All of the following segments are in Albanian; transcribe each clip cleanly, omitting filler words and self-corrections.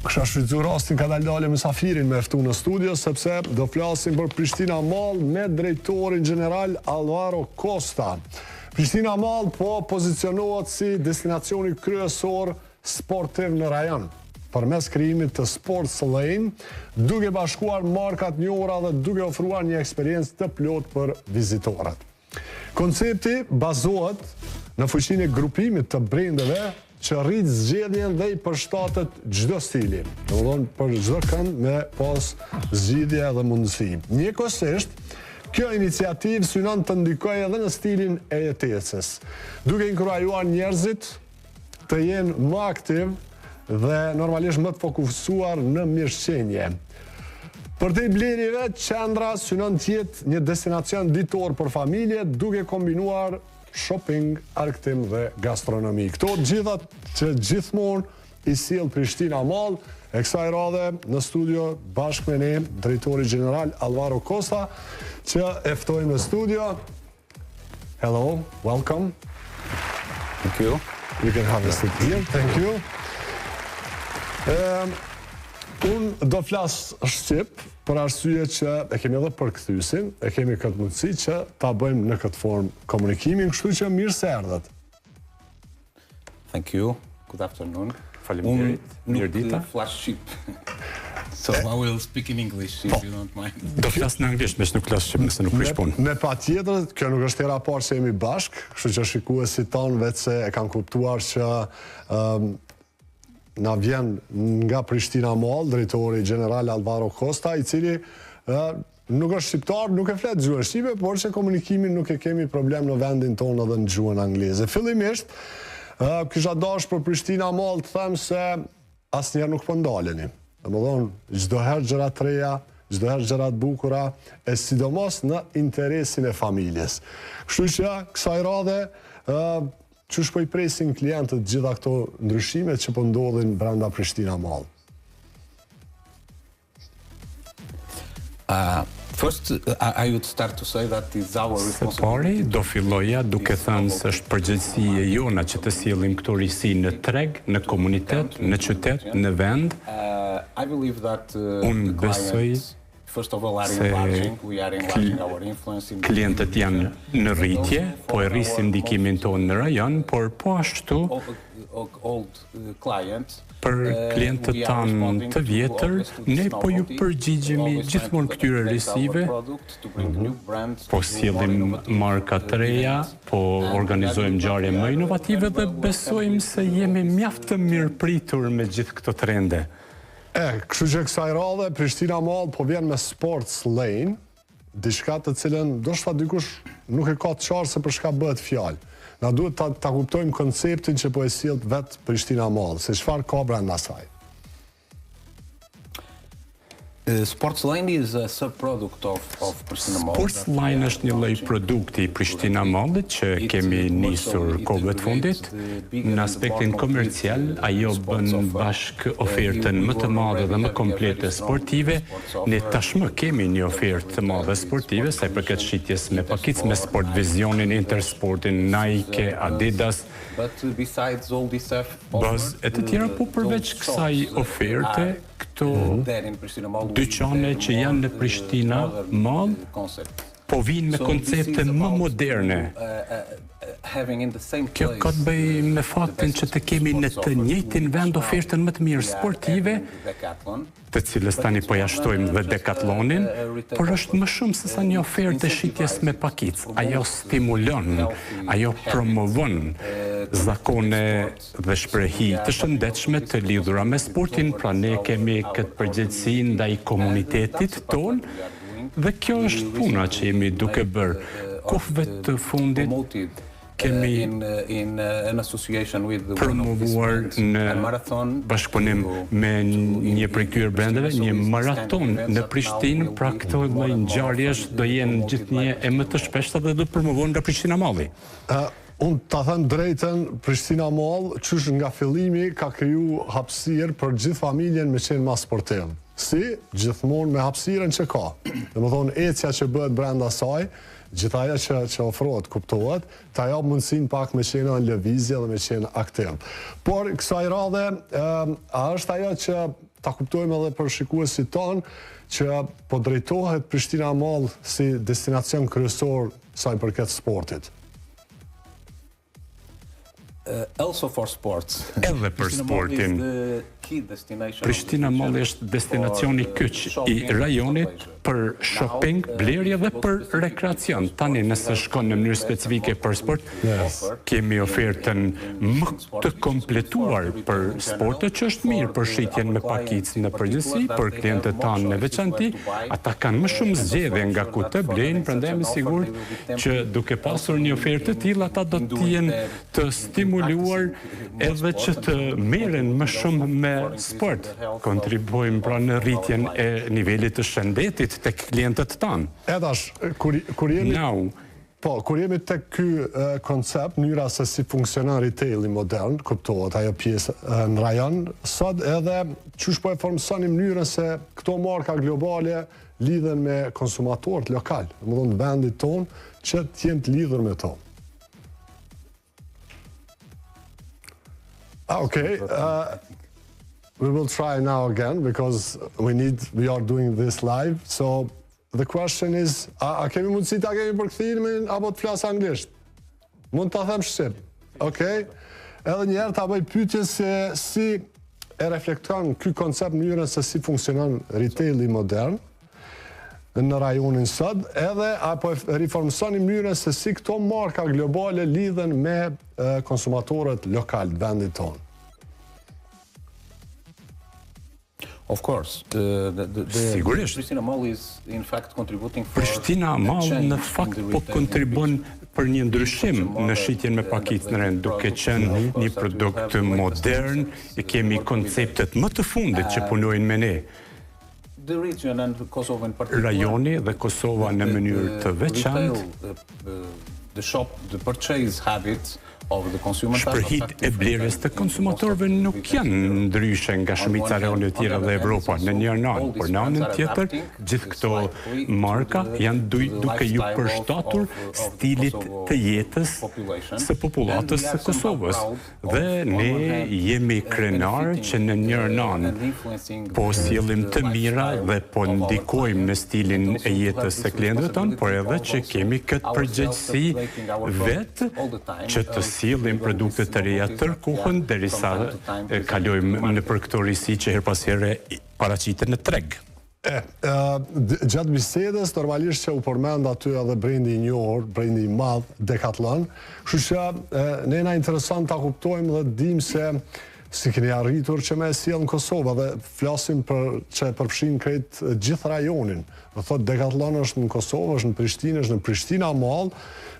Kësha shfrytzu rastin ka dalë mësafirin me ftu në studio, sepse do flasim për Prishtina Mall me drejtorin general Alvaro Costa. Prishtina Mall po pozicionohet si destinacioni kryesor sportiv në rajon, përmes krijimit të Sports Lane, duke bashkuar markat njohura dhe duke ofruar një eksperiencë të plotë për vizitorët. Koncepti bazohet në fuqinë e grupimit të brendeve që rrit zgjedhjen dhe i përshtatet çdo stili. Domethënë për çdo kënd me pas zgjidhje dhe mundësi. Njëkohësisht, kjo iniciativë synon të ndikojë edhe në stilin e jetesës, duke inkurajuar njerëzit të jenë më aktiv dhe normalisht më të fokusuar në mirëqenie. Për te blerive, qendra synon të jetë një destinacion ditor për familje, duke kombinuar shopping, argëtim dhe gastronomi. Këto gjithat që gjithmonë i sjell Prishtina Mall, e kësaj radhe në studio bashkë me ne drejtori general Alvaro Costa, që e ftojmë në studio. Hello, welcome. Thank you. You can have a seat here. Thank you. Unë do flas shqip, për arsye që e kemi edhe përkthysin, e kemi këtë mundësi që ta bëjmë në këtë formë komunikimin, kështu që mirë se erdhët. Thank you. Good afternoon. Faleminderit. Mirë dita. Flash shqip. So I will speak in English if you don't mind. Do flas në anglisht, mes nuk flas shqip, nëse nuk prish punë. Me patjetër, kjo nuk është hera e parë që jemi bashkë, kështu që shikuesit tanë vetë se e kanë kuptuar që na vjen nga Prishtina Mall, drejtori general Alvaro Costa, i cili nuk është shqiptar, nuk e flet gjuhën shqipe, por që komunikimin nuk e kemi problem në vendin tonë edhe në gjuhën angleze. Fillimisht, kisha dash për Prishtina Mall të them se asnjëherë nuk po ndaleni. Domethënë, çdo herë gjëra të reja, çdo herë gjëra të bukura, e sidomos në interesin e familjes. Kështu që kësaj radhe qysh po i presin klientët gjitha këto ndryshimet që po ndodhin brenda Prishtina Mall? First, I would start to say that it's our responsibility. Pari, do filloja duke thënë se është përgjegjësia jona që të sjellim këto risi në treg, në komunitet, në qytet, në vend. I believe that Unë besoj se klientët janë në rritje, po e rrisim ndikimin tonë në rajon, por po ashtu për klientët tanë të vjetër, ne po ju përgjigjemi gjithmonë këtyre risive, po sjellim marka të reja, po organizojmë ngjarje më inovative dhe besojmë se jemi mjaft të mirëpritur me gjithë këto trende. Kështu që kësaj radhe, Prishtina Mall po vjen me Sports Lane, diçka të cilën ndoshta dikush nuk e ka të qartë se për çka bëhet fjalë. Na duhet ta kuptojmë konceptin që po e sjell vetë Prishtina Mall, se çfarë ka brenda saj. Sports Line is a sub-product of Prishtina Mall. Sports Line është një lloj produkti i Prishtina Mallit që kemi nisur kohëve të fundit. Në aspektin komercial, ajo bën bashk ofertën më të madhe dhe më komplete sportive. Ne tashmë kemi një ofertë të madhe sportive, sa i përket shitjes me pakicë me Sport Visionin, Intersportin, Nike, Adidas. E të tjera, po përveç kësaj oferte, këto dyqane që janë në Prishtina Mall po vinë me koncepte më moderne. Kjo ka të bëjë me faktin që të kemi në të njëjtin vend ofertën më të mirë sportive, të cilës tani po jashtojmë dhe Decathlonin, por është më shumë se sa një ofertë shitjes me pakicë. Ajo stimulon, ajo promovon zakone dhe shprehi të shëndetshme të lidhura me sportin, pra ne kemi këtë përgjegjësi ndaj komunitetit ton, dhe kjo është puna që jemi duke bërë. Kohëve të fundit kemi promovuar në bashkëpunim me një prej këtyre brendeve, një maraton në Prishtinë, pra këto lloj ngjarjesh do jenë gjithnjë e më të shpeshta dhe do promovohen nga Prishtina Malli. Unë ta them drejtën, Prishtina Mall, qysh nga fillimi ka kriju hapësirë për gjithë familjen me qenë mas sportiv. Si, gjithmonë me hapësirën që ka. Domethënë, ecja që bëhet brenda saj, gjithë ajo që ofrohet, kuptohet, ta jap mundësinë pak me qenë në lëvizje dhe me qenë aktiv. Por kësaj radhe, a është ajo që ta kuptojmë edhe për shikuesit tonë që po drejtohet Prishtina Mall si destinacion kryesor sa i përket sportit. Also for sports. Edhe për sportin. Prishtina Mall është destinacioni kyç i rajonit për shopping, blerje dhe për rekreacion. Tani nëse shkon në mënyrë specifike për sport, kemi ofertën më të kompletuar për sportet që është mirë për shitjen me pakicë në përgjithësi, për klientët tanë në veçanti, ata kanë më shumë zgjedhje nga ku të blejnë, prandaj jam i sigurt që duke pasur një ofertë të tillë ata do të jenë të stimuluar edhe që të merren më shumë me sport, kontribuojmë pra në rritjen e nivelit të shëndetit tek klientët tanë. Edash, kur jemi tek ky koncept, mënyra se si funksionon retaili modern, kuptohet ajo pjesë në rajon, sot edhe qysh po e formsoni mënyrën se këto marka globale lidhen me konsumatorët lokal, domethënë vendit tonë që të jenë të lidhur me to. Okay. We will try now again because we are doing this live. So the question is, a kemi mundësi ta kemi përkthimin apo të flas anglisht? Mund ta them shqip. Okay. Edhe një herë ta bëj pyetje se si e reflekton ky koncept mënyrën se si funksionon retaili modern në rajonin sot, edhe apo riformsoni mënyrën se si këto marka globale lidhen me konsumatorët lokal të vendit tonë. Of course, Sigurisht. Prishtina Mall is in fact contributing for Prishtina Mall në fakt po kontribon për një ndryshim në shitjen me pakicë në rend, duke qenë një produkt modern, e kemi konceptet më të fundit që punojnë me ne. Rajoni dhe Kosova në mënyrë të veçantë, the purchase habits of the consumer. Shpërhit e blerjes të konsumatorëve nuk janë ndryshe nga shumica rajonet tjera dhe Evropa në një anë, por në anën tjetër gjithë këto marka janë duke ju përshtatur stilit të jetës së popullatës së Kosovës. Dhe ne jemi krenar që në një anë po sjellim të mira dhe po ndikojmë në stilin e jetës së klientëve tonë, por edhe që kemi këtë përgjegjësi vetë që të sillim produkte të reja tërkohën derisa kalojmë në për këto risi që her pas here paraqiten në treg. Gjatë bisedës, normalisht që u përmend aty edhe brendi i njohur, brendi i madh, Decathlon, kështu që ne na intereson ta kuptojmë dhe dim se si keni arritur që me e sjell në Kosovë dhe flasim për që përfshin krejt gjithë rajonin. Do thotë Decathlon është në Kosovë, është në Prishtinë, është në Prishtina Mall,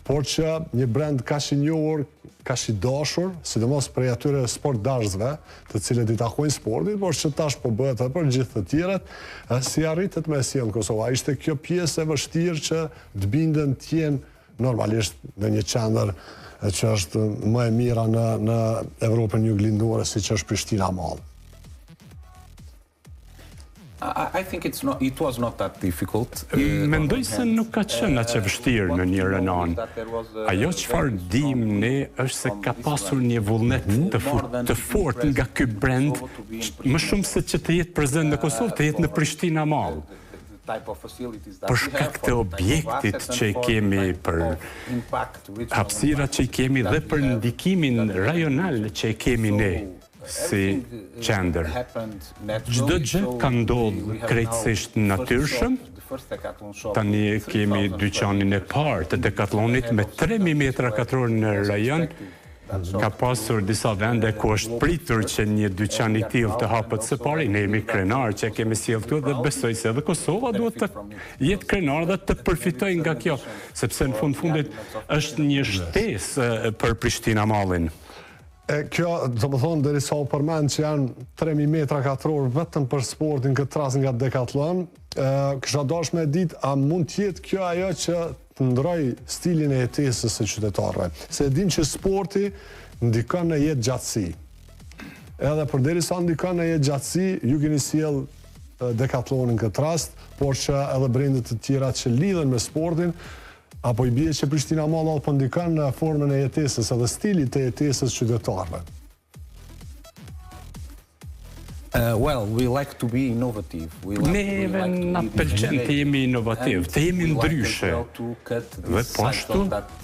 por që një brand kaq i njohur, kaq i dashur, sidomos për atyre sportdashësve, të cilët i takojnë sportit, por që tash po bëhet edhe për gjithë të tjerët, si arritet me sjell në Kosovë. Ishte kjo pjesë e vështirë që të binden të jenë normalisht në një qendër që është më e mira në Evropën juglindore, siç është Prishtina Mall. I think it was not that difficult. Mendoj se nuk ka qenë aq e vështirë në një anë. Ajo çfarë dim ne është se ka pasur një vullnet të fortë nga ky brand, më shumë se që të jetë prezent në Kosovë, të jetë në Prishtina Mall. Për shkak të objektit që i kemi, për hapësirat që i kemi dhe për ndikimin rajonal që i kemi ne si qendër. Çdo gjë ka ndodhur krejtësisht natyrshëm. Tani kemi dyqanin e parë të Decathlonit me 3000 metra katror në rajon. Ka pasur disa vende ku është pritur që një dyqan i tillë të hapet së pari. Ne jemi krenar që kemi sjellë këtu dhe besoj se edhe Kosova duhet të jetë krenar dhe të përfitojë nga kjo, sepse në fundit është një shtesë për Prishtina Mallin. Kjo, do më thonë, derisa u përmend që janë 3000 metra katror vetëm për sportin këtë rast nga Decathlon, kisha dashur me ditë, a mund të jetë kjo ajo që të ndroj stilin e jetesës së qytetarëve? Se dim që sporti ndikon në jetë gjatësi. Edhe përderisa ndikon në jetë gjatësi, ju keni sjell Decathlonin këtë rast, por që edhe brendet të tjera që lidhen me sportin, apo i bie që Prishtina Mall po ndikon në formën e jetesës edhe stilit të jetesës qytetarëve? Well, we like to be innovative. Neve na pëlqen të jemi inovativ, të jemi ndryshe. Dhe po ashtu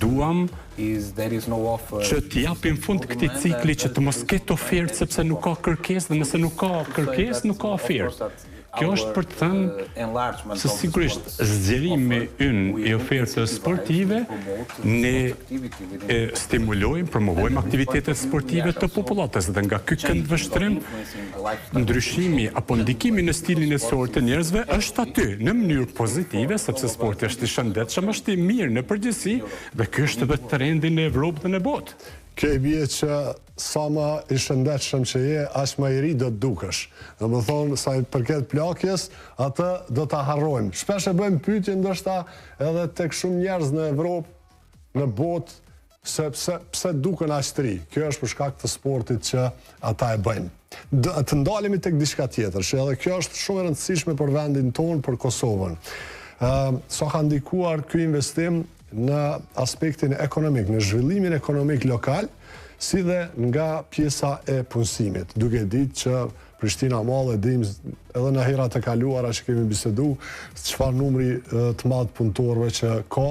duam që t'japim fund këtij cikli që të mos ketë ofertë sepse nuk ka kërkesë dhe nëse nuk ka kërkesë nuk ka ofertë. Kjo është për të thënë se sigurisht zgjerimi ynë i ofertës sportive ne stimulojmë, promovojmë aktivitetet sportive të popullatës dhe nga ky këndvështrim ndryshimi apo ndikimi në stilin e sorë të njerëzve është aty në mënyrë pozitive sepse sporti është i shëndetshëm, është i mirë në përgjithësi dhe ky është edhe trendi në Evropë dhe në botë. Kjo e bie që sa më i shëndetshëm që je, aq më i ri do të dukesh. Domethënë sa i përket plakjes, atë do ta harrojmë. Shpesh e bëjmë pyetje ndoshta edhe tek shumë njerëz në Evropë, në botë, pse duken aq të ri. Kjo është për shkak të sportit që ata e bëjnë. Të ndalemi tek diçka tjetër, që edhe kjo është shumë e rëndësishme për vendin tonë, për Kosovën. Sa ka ndikuar ky investim në aspektin ekonomik, në zhvillimin ekonomik lokal, si dhe nga pjesa e punësimit. Duke ditë që Prishtina Mall e dim edhe në herat e kaluara që kemi bisedu, çfarë numri të madh punëtorëve që ka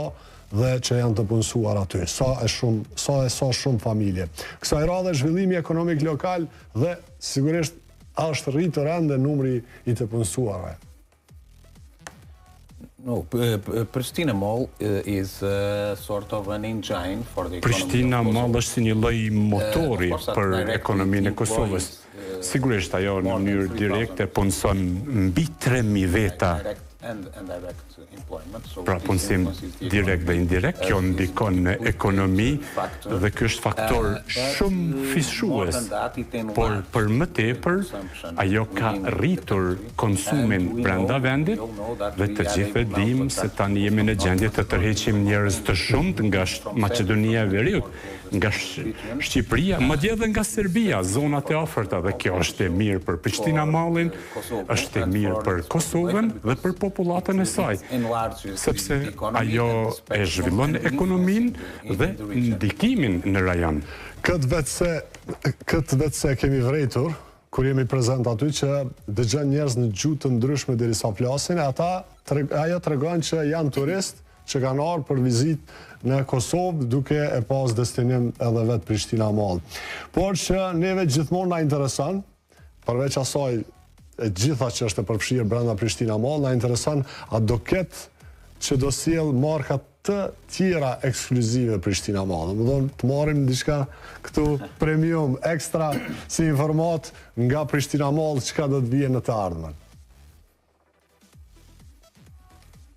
dhe që janë të punësuar aty. Sa shumë familje. Kësaj radhe zhvillimi ekonomik lokal dhe sigurisht është rritur ende numri i të punësuarve. No, Pristina Mall is sort of an engine for the economy. Pristina Mall është si një lloj motori për ekonominë e Kosovës. Sigurisht ajo në mënyrë direkte punson mbi 3000 veta. Pra punësim direkt dhe indirekt, kjo ndikon në ekonomi dhe kjo është faktor shumë fishues, por për më tepër ajo ka rritur konsumin brenda vendit dhe të gjithë dim se tani jemi në gjendje të tërheqim njerëz të shumt nga Maqedonia e Veriut, nga Shqipëria, madje edhe nga Serbia, zonat e afërta dhe kjo është e mirë për Prishtina Mallin, është e mirë për Kosovën dhe për popullatën e saj, sepse ajo e zhvillon ekonominë dhe ndikimin në rajon. Këtë vetëse kemi vretur, kur jemi prezent aty që dëgjon njerëz në gjuhë të ndryshme derisa flasin, ajo tregon që janë turist që kanë ardhur për vizitë në Kosovë duke e pas destinim edhe vetë Prishtina Mall. Por që neve gjithmonë na intereson, përveç asaj e gjitha që është e përfshirë brenda Prishtina Mall, na intereson a do ketë që do sjell marka të tjera ekskluzive Prishtina Mall. Domethënë të marrim diçka këtu premium ekstra si informat nga Prishtina Mall çka do të vijë në të ardhmen.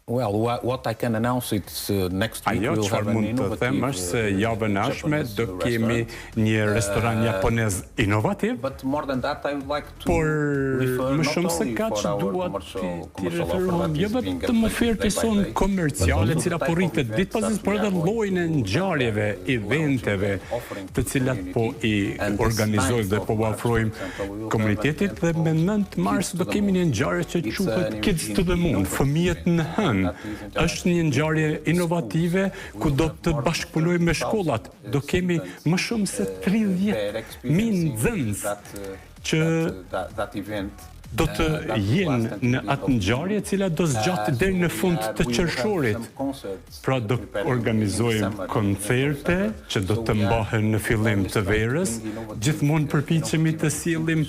Well, what I can announce is next week we'll have an innovative. Ajo çfarë mund të them është se javën e ardhshme do kemi një restoran japonez inovativ. But more than that I would like to Por më shumë se kaq dua të referohem jo vetëm ofertës sonë komerciale, cila po rritet ditë pas ditë, por edhe llojin e ngjarjeve, eventeve, të cilat po i organizojmë dhe po u ofrojmë komunitetit dhe me 9 mars do kemi një ngjarje që quhet Kids to the Moon, fëmijët në hënë. Është një ngjarje inovative ku do të bashkëpunojmë me shkollat. Do kemi më shumë se 30.000 nxënës që do të jenë në atë ngjarje e cila do zgjatë deri në fund të qershorit. Pra do organizojmë koncerte që do të mbahen në fillim të verës. Gjithmonë përpiqemi të sjellim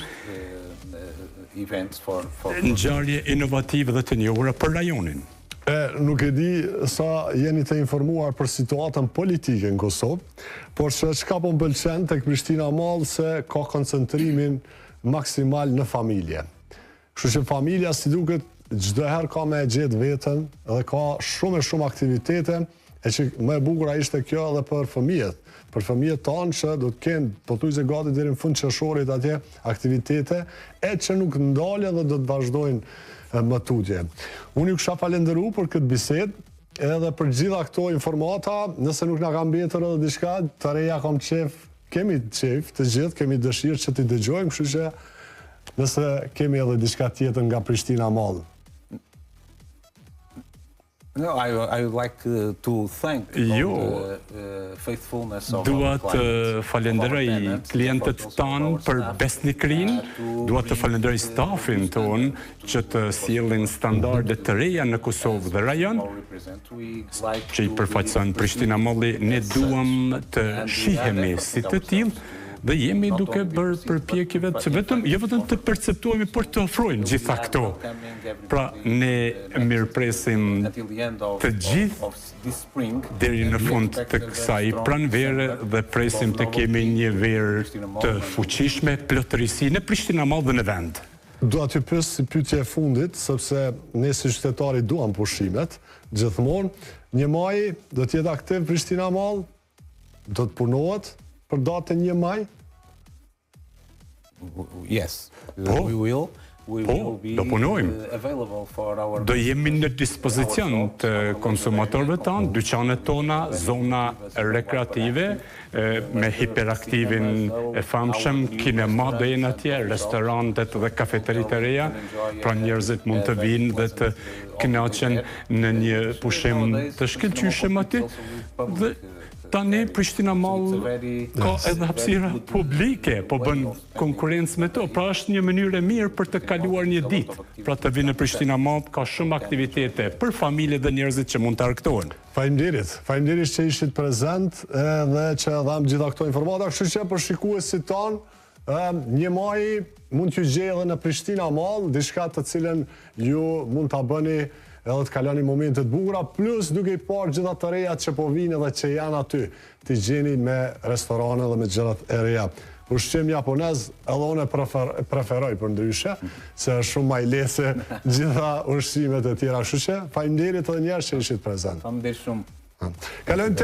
ngjarje inovative dhe të njohura për rajonin. Nuk e di sa jeni të informuar për situatën politike në Kosovë, por që çka po më pëlqen tek Prishtina Mall se ka koncentrimin maksimal në familje. Kështu që familja si duket çdo herë ka me gjetë veten dhe ka shumë aktivitete, e që më e bukur ishte kjo edhe për fëmijët. Për fëmijët tanë që do të kenë pothuajse gati deri në fund qershorit atje aktivitete e që nuk ndalen dhe do të vazhdojnë më tutje. Unë ju kisha falenderuar për këtë bisedë edhe për gjitha këto informata, nëse nuk na ka mbetur edhe diçka, të reja kam qef, kemi qef të gjithë, kemi dëshirë që t'i dëgjojmë, kështu që nëse kemi edhe diçka tjetër nga Prishtina Mall. No, I would like to thank the faithfulness of Dua të falenderoj klientët tanë për besnikrinë, dua të falenderoj stafin tonë që të sjellin standarde të reja në Kosovë dhe rajon, që i përfaqëson Prishtina Malli. Ne duam të shihemi si të tillë dhe jemi duke bërë përpjekjeve të jo vetëm të perceptohemi, por të ofrojmë gjitha këto. Pra, ne mirëpresim të gjithë deri në fund të kësaj pranvere dhe presim të kemi një verë të fuqishme, plotërisi në Prishtina Mall dhe në vend. Dua t'ju pyes si pyetje e fundit, sepse ne si qytetari duam pushimet, gjithmonë. 1 maj do të jetë aktiv Prishtina Mall, do të punohet për datën 1 maj? Yes, we will. Do punojmë. Do jemi në dispozicion të konsumatorëve tanë, dyqanet tona, zona rekreative, me hiperaktivin e famshëm, kinema do jenë atje, restorantet dhe kafeteritë e reja, pra njerëzit mund të vinë dhe të kënaqen në një pushim të shkëlqyshëm aty. Dhe tani Prishtina Mall ka edhe hapësira publike, po bën konkurrencë me to, pra është një mënyrë e mirë për të kaluar një ditë. Pra të vinë në Prishtina Mall, ka shumë aktivitete për familje dhe njerëzit që mund të argëtohen. Faleminderit që ishit prezent dhe që dham gjitha këto informata, kështu që për shikuesit tanë, 1 maj mund t'ju gjej edhe në Prishtina Mall, diçka të cilën ju mund ta bëni edhe të kaloni momentet bukura, plus duke i parë gjitha të rejat që po vinë dhe që janë aty, t'i gjeni me restorane dhe me gjërat e reja. Ushqim japonez edhe unë preferoj për ndryshe, se është shumë ma i lehtë se gjitha ushqimet e tjera. Kështu që faleminderit edhe njerë që ishit prezent. Faleminderit shumë. Kalojmë